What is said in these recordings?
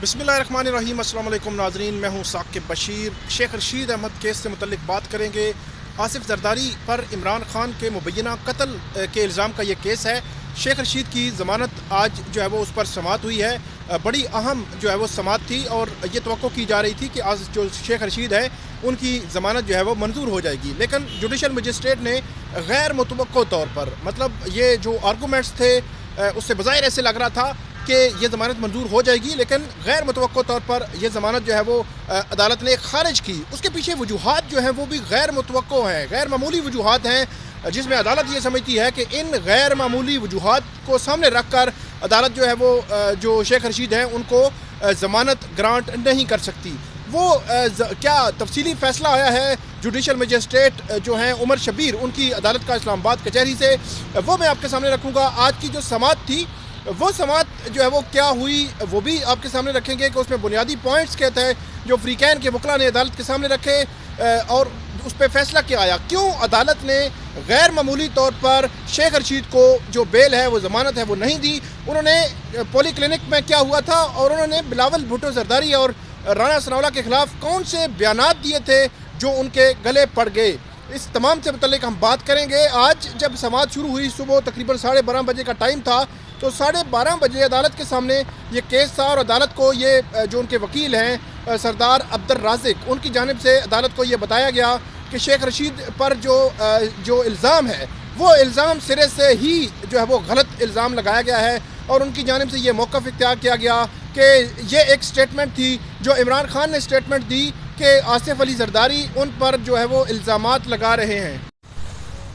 बिस्मिल्लाहिर्रहमानिर्रहीम। अस्सलाम वालेकुम नाज़रीन, मैं हूँ साकिब बशीर। शेख रशीद अहमद केस से मुतल्लिक बात करेंगे। आसिफ जरदारी पर इमरान खान के मुबैना कत्ल के इल्ज़ाम का ये केस है। शेख रशीद की ज़मानत आज जो है वो उस पर समाअत हुई है। बड़ी अहम जो है वो समाअत थी और ये तवक्को की जा रही थी कि आज जो शेख रशीद है उनकी ज़मानत जो है वो मंजूर हो जाएगी, लेकिन जुडिशल मजिस्ट्रेट ने गैर मुतवक्को तौर पर, मतलब ये जो आर्गूमेंट्स थे उससे बज़ाहिर ऐसे लग रहा था कि ये ज़मानत मंजूर हो जाएगी, लेकिन गैर मुतवक्को तौर पर यह ज़मानत जो है वो अदालत ने खारिज की। उसके पीछे वजूहात जो हैं वो भी गैर मुतवक्को हैं, गैर मामूली वजूहात हैं, जिसमें अदालत ये समझती है कि इन गैर मामूली वजूहात को सामने रख कर अदालत जो है वो जो शेख रशीद हैं उनको ज़मानत ग्रांट नहीं कर सकती। वो क्या तफसीली फ़ैसला आया है जुडिशल मजिस्ट्रेट जो हैं उमर शबीर, उनकी अदालत का इस्लामाबाद कचहरी से, वो मैं आपके सामने रखूँगा। आज की जो समाअत थी वो समाअत जो है वो क्या हुई वो भी आपके सामने रखेंगे कि उसमें बुनियादी पॉइंट्स क्या थे जो फ्रीकैन के वकला ने अदालत के सामने रखे और उस पर फैसला क्या आया, क्यों अदालत ने गैर मामूली तौर पर शेख रशीद को जो बेल है वो ज़मानत है वो नहीं दी। उन्होंने पॉली क्लिनिक में क्या हुआ था और उन्होंने बिलावल भुट्टो जरदारी और राना सनाउल्लाह के ख़िलाफ़ कौन से बयानात दिए थे जो उनके गले पड़ गए। इस तमाम से मुतल्लिक हम बात करेंगे। आज जब समाअत शुरू हुई सुबह तकरीबन 12:30 बजे का टाइम था, तो 12:30 बजे अदालत के सामने ये केस था और अदालत को ये जो उनके वकील हैं सरदार अब्दुल राज़िक, उनकी जानिब से अदालत को ये बताया गया कि शेख रशीद पर जो इल्ज़ाम है वो इल्ज़ाम सिरे से ही जो है वो गलत इल्ज़ाम लगाया गया है और उनकी जानिब से ये मौक़िफ़ इख्तियार किया गया कि ये एक स्टेटमेंट थी जो इमरान खान ने स्टेटमेंट दी कि आसिफ अली जरदारी उन पर जो है वो इल्ज़ामात लगा रहे हैं।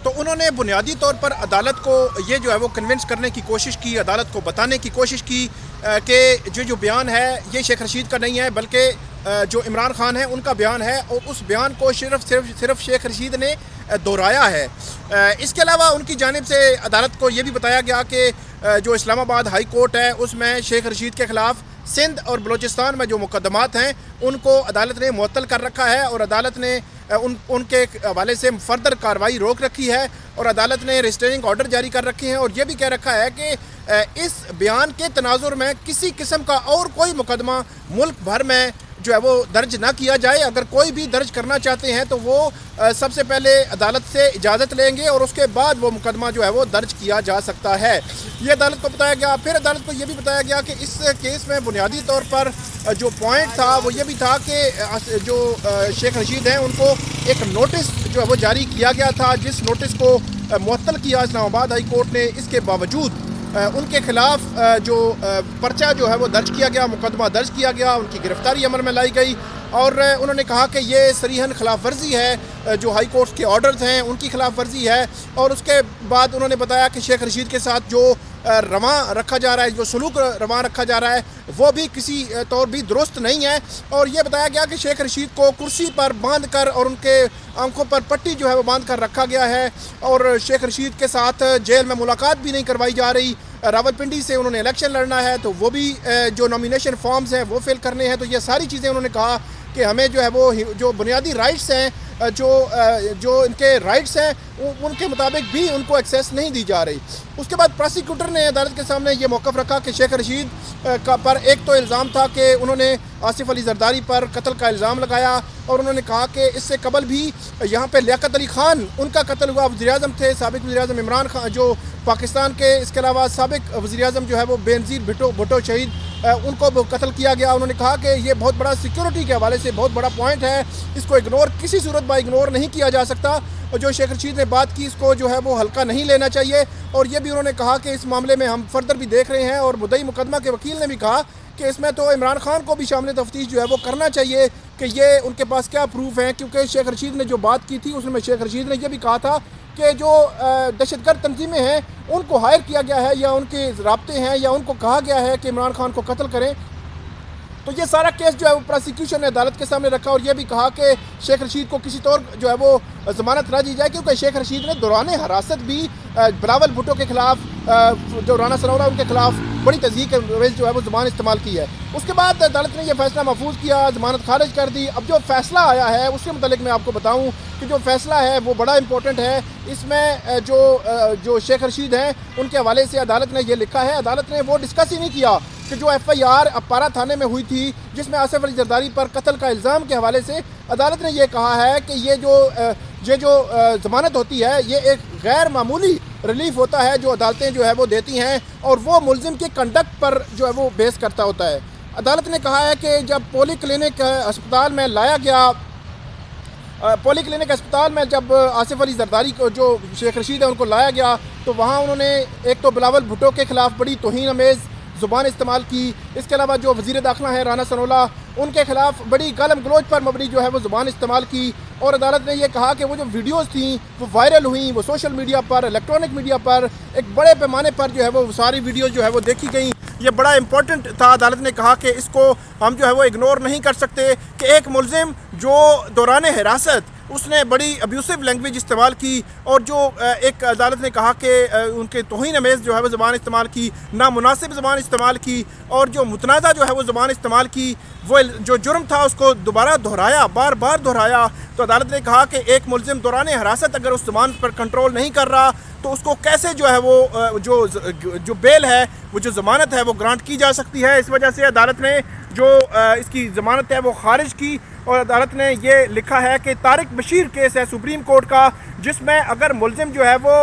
तो उन्होंने बुनियादी तौर पर अदालत को ये जो है वो कन्विंस करने की कोशिश की, अदालत को बताने की कोशिश की कि जो बयान है ये शेख रशीद का नहीं है बल्कि जो इमरान खान है उनका बयान है और उस बयान को सिर्फ शेख रशीद ने दोहराया है। इसके अलावा उनकी जानिब से अदालत को ये भी बताया गया कि जो इस्लामाबाद हाई कोर्ट है उसमें शेख रशीद के ख़िलाफ़ सिंध और बलूचिस्तान में जो मुकदमात हैं उनको अदालत ने मुअत्तल कर रखा है और अदालत ने उनके हवाले से फर्दर कार्रवाई रोक रखी है और अदालत ने रिस्ट्रेनिंग ऑर्डर जारी कर रखे हैं और ये भी कह रखा है कि इस बयान के तनाजुर में किसी किस्म का और कोई मुकदमा मुल्क भर में जो है वो दर्ज ना किया जाए। अगर कोई भी दर्ज करना चाहते हैं तो वो सबसे पहले अदालत से इजाज़त लेंगे और उसके बाद वो मुकदमा जो है वो दर्ज किया जा सकता है। ये अदालत को बताया गया। फिर अदालत को ये भी बताया गया कि इस केस में बुनियादी तौर पर जो पॉइंट था वो ये भी था कि जो शेख रशीद हैं उनको एक नोटिस जो है वो जारी किया गया था, जिस नोटिस को मुअत्तल किया इस्लामाबाद हाई कोर्ट ने। इसके बावजूद उनके ख़िलाफ़ जो पर्चा जो है वो दर्ज किया गया, मुकदमा दर्ज किया गया, उनकी गिरफ्तारी अमल में लाई गई और उन्होंने कहा कि ये सरीहन खिलाफ वर्जी है, जो हाई कोर्ट के ऑर्डर्स हैं उनकी खिलाफ वर्जी है। और उसके बाद उन्होंने बताया कि शेख रशीद के साथ जो रवा रखा जा रहा है, जो सलूक रवा रखा जा रहा है वो भी किसी तौर भी दुरुस्त नहीं है। और ये बताया गया कि शेख रशीद को कुर्सी पर बांध कर और उनके आंखों पर पट्टी जो है वो बांध कर रखा गया है और शेख रशीद के साथ जेल में मुलाकात भी नहीं करवाई जा रही। रावलपिंडी से उन्होंने इलेक्शन लड़ना है तो वो भी जो नॉमिनेशन फॉर्म्स हैं वो फिल करने हैं। तो ये सारी चीज़ें उन्होंने कहा कि हमें जो है वो जो बुनियादी राइट्स हैं, जो इनके राइट्स हैं उनके मुताबिक भी उनको एक्सेस नहीं दी जा रही। उसके बाद प्रोसिक्यूटर ने अदालत के सामने ये मौक़िफ़ रखा कि शेख रशीद पर एक तो इल्ज़ाम था कि उन्होंने आसिफ अली जरदारी पर कत्ल का इल्ज़ाम लगाया और उन्होंने कहा कि इससे कबल भी यहाँ पे लियाकत अली ख़ान उनका कत्ल हुआ, वज़ीर-ए-आज़म थे, साबिक़ वज़ीर-ए-आज़म इमरान खान जो पाकिस्तान के, इसके अलावा साबिक़ वज़ीर-ए-आज़म जो है वो बेनज़ीर भुट्टो शहीद, उनको कत्ल किया गया। उन्होंने कहा कि ये बहुत बड़ा सिक्योरिटी के हवाले से बहुत बड़ा पॉइंट है, इसको इग्नोर किसी सूरत में इग्नोर नहीं किया जा सकता। और जो शेख रशीद ने बात की इसको जो है वो हल्का नहीं लेना चाहिए। और ये भी उन्होंने कहा कि इस मामले में हम फर्दर भी देख रहे हैं और मुद्दई मुकदमा के वकील ने भी कहा कि इसमें तो इमरान खान को भी शामिल तफ्तीश जो है वो करना चाहिए कि ये उनके पास क्या प्रूफ हैं, क्योंकि शेख रशीद ने जो बात की थी उसमें शेख रशीद ने यह भी कहा था कि जो दहशतगर्द तंजीमें हैं उनको हायर किया गया है या उनके राब्ते हैं या उनको कहा गया है कि इमरान खान को कत्ल करें। तो ये सारा केस जो है वो प्रोसिक्यूशन ने अदालत के सामने रखा और ये भी कहा कि शेख रशीद को किसी तौर जो है वो ज़मानत ना दी जाए, क्योंकि शेख रशीद ने दौरान हिरासत भी बिलावल भुट्टो के ख़िलाफ़, जो राना सनाउल्लाह उनके ख़िलाफ़ बड़ी तज़यीक़ जो है वो ज़बान इस्तेमाल की है। उसके बाद अदालत ने यह फ़ैसला महफूज किया, ज़मानत खारिज कर दी। अब जो फ़ैसला आया है उसके मुतालिक मैं आपको बताऊँ कि जो फ़ैसला है वो बड़ा इंपॉर्टेंट है। इसमें जो शेख रशीद हैं उनके हवाले से अदालत ने यह लिखा है, अदालत ने वो डिस्कस ही नहीं किया कि जो FIR अपारा थाने में हुई थी जिसमें आसिफ अली जरदारी पर कत्ल का इल्ज़ाम के हवाले से अदालत ने यह कहा है कि ये जो ज़मानत होती है ये एक गैर मामूली रिलीफ होता है जो अदालतें जो है वो देती हैं और वो मुलजिम के कंडक्ट पर जो है वो बेस करता होता है। अदालत ने कहा है कि जब पोली क्लिनिक अस्पताल में लाया गया, पोली क्लिनिक अस्पताल में जब आसिफ अली जरदारी को जो शेख रशीद है उनको लाया गया तो वहाँ उन्होंने एक तो बिलावल भुट्टो के ख़िलाफ़ बड़ी तौहीन अमेज़ ज़ुबान इस्तेमाल की। इसके अलावा जो वज़ीर दाखिला हैं राना सनोला उनके ख़िलाफ़ बड़ी गालम गलोच पर मबनी जो है वो ज़ुबान इस्तेमाल की। और अदालत ने यह कहा कि वो जो वीडियोज़ थी वो वायरल हुई, वो सोशल मीडिया पर, इलेक्ट्रॉनिक मीडिया पर एक बड़े पैमाने पर जो है वो सारी वीडियोज़ जो है वो देखी गई। ये बड़ा इंपॉर्टेंट था। अदालत ने कहा कि इसको हम जो है वो इग्नोर नहीं कर सकते कि एक मुलजिम जो दौरान हिरासत उसने बड़ी अब्यूसिव लैंग्वेज इस्तेमाल की और जो एक अदालत ने कहा कि उनके तौहीन अमेज़ जो है वो ज़बान इस्तेमाल की, नामुनासिब ज़बान इस्तेमाल की और जो मुतनाज़ा जो है वो ज़बान इस्तेमाल की, वो जो जुर्म था उसको दोबारा दोहराया, बार बार दोहराया। तो अदालत ने कहा कि एक मुलजिम दौरान हिरासत अगर उस ज़बान पर कंट्रोल नहीं कर रहा तो उसको कैसे जो है वो जो बेल है, वो जो ज़मानत है वो ग्रांट की जा सकती है। इस वजह से अदालत ने जो इसकी ज़मानत है वो खारिज की और अदालत ने ये लिखा है कि तारिक बशीर केस है सुप्रीम कोर्ट का, जिसमें अगर मुलजिम जो है वो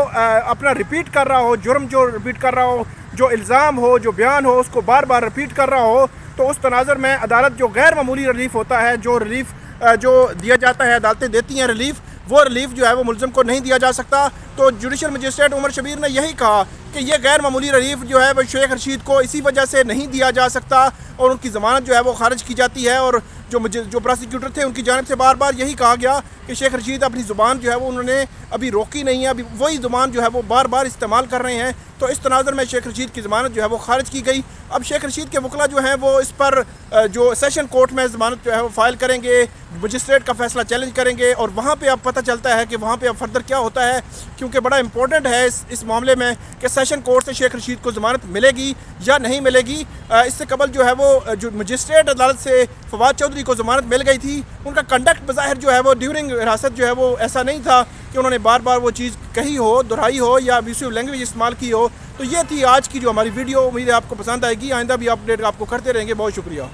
अपना रिपीट कर रहा हो, जुर्म जो रिपीट कर रहा हो, जो इल्ज़ाम हो, जो बयान हो, उसको बार बार रिपीट कर रहा हो तो उस तनाज़ुर में अदालत जो गैर मामूली रिलीफ होता है, जो रिलीफ जो दिया जाता है, अदालतें देती हैं रिलीफ, वो रिलीफ जो है वो मुलजिम को नहीं दिया जा सकता। तो जुडिशल मजिस्ट्रेट उमर शबीर ने यही कहा कि ये गैर मामूली रिलीफ जो है वो शेख रशीद को इसी वजह से नहीं दिया जा सकता और उनकी ज़मानत जो है वो खारिज की जाती है। और जो प्रोसिक्यूटर थे उनकी जानिब से बार बार यही कहा गया कि शेख रशीद अपनी ज़ुबान जो है वो उन्होंने अभी रोकी नहीं है, अभी वही ज़ुबान जो है वो बार बार इस्तेमाल कर रहे हैं। तो इस तनाज़ुर में शेख रशीद की ज़मानत जो है वो खारिज की गई। अब शेख रशीद के वकला जो हैं वो इस पर जो सेशन कोर्ट में ज़मानत जो है वो फ़ाइल करेंगे, मजिस्ट्रेट का फ़ैसला चैलेंज करेंगे और वहाँ पर अब पता चलता है कि वहाँ पर अब फर्दर क्या होता है, क्योंकि बड़ा इंपॉर्टेंट है इस मामले में कि सेशन कोर्ट से शेख रशीद को ज़मानत मिलेगी या नहीं मिलेगी। इससे कबल जो है वो जो मजिस्ट्रेट अदालत से फवाद चौधरी को ज़मानत मिल गई थी, उनका कंडक्ट बज़ाहिर जो है वो ड्यूरिंग हिरासत जो है वो ऐसा नहीं था कि उन्होंने बार बार वो चीज़ कही हो, दोहराई हो या अब्यूसिव लैंग्वेज इस्तेमाल की हो। तो ये थी आज की जो हमारी वीडियो, उम्मीद है आपको पसंद आएगी। आइंदा भी अपडेट आपको करते रहेंगे। बहुत शुक्रिया।